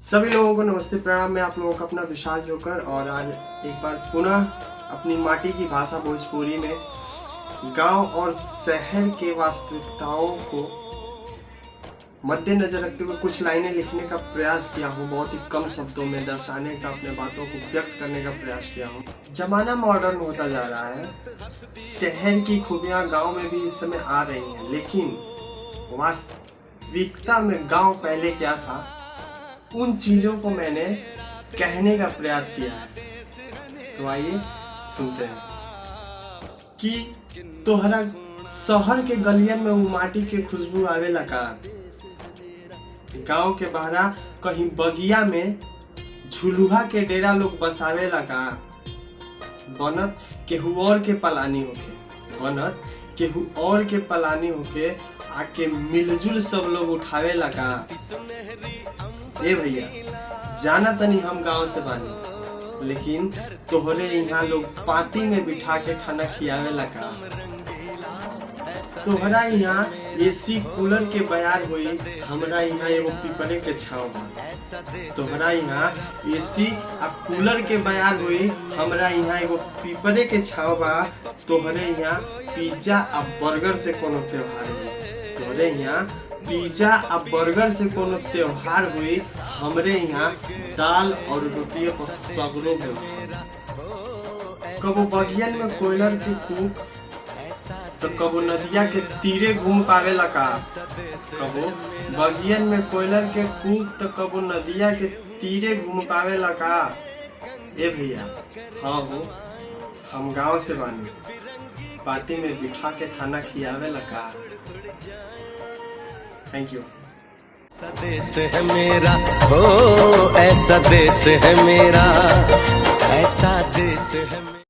सभी लोगों को नमस्ते प्रणाम। मैं आप लोगों का अपना विशाल जोकर और आज एक बार पुनः अपनी माटी की भाषा भोजपुरी में गांव और शहर के वास्तविकताओं को मद्देनजर रखते हुए कुछ लाइनें लिखने का प्रयास किया हूँ। बहुत ही कम शब्दों में दर्शाने का, अपने बातों को व्यक्त करने का प्रयास किया हूँ। जमाना मॉडर्न होता जा रहा है, शहर की खूबियाँ गांव में भी इस समय आ रही हैं, लेकिन वास्तविकता में गांव पहले क्या था, उन चीजों को मैंने कहने का प्रयास किया है। तो आइए सुनते हैं कि तोहरा शहर के गलियन में वो माटी के खुशबू आवे लगा, गांव के बहरा कहीं बगिया में झुलुहा के डेरा लोग बसावे लगा, बनत केहू और के पलानी होके आके मिलजुल सब लोग उठावे लगा। ए भैया, जाना तनी हम गांव से बानी, लेकिन तोहरे यहाँ लोग पाती में बिठा के खाना खियावे लगा। तोहरा यहाँ एसी कूलर के बयार हुई, हमरा यहाँ एगो पीपरे के छाँव बा। तोहरा यहाँ एसी आ कूलर के बयार हुई, हमरा यहाँ एगो पीपरे के छाँव बा। तोहरे यहाँ पिज्जा आ बर्गर से कोनो त्योहार हुई, तोहरे यहाँ पिज्जा आ बर्गर से कोनो त्योहार हुई, हमरे यहाँ दाल और रोटी पर सगरो हुई। कबो बगियन में कोयलर के कूक तो कबो नदिया के तीरे घूम पावे लगा। कबो बगियन में कोयलर के कूक तो कबो नदिया के तीरे घूम पावे लगा। ए भैया, हाँ हो, हम गांव से बानी, पार्टी में बिठा के खाना खियावे लगा। Thank you. ऐसा देश है मेरा, हो ऐसा देश है मेरा, ऐसा देश है।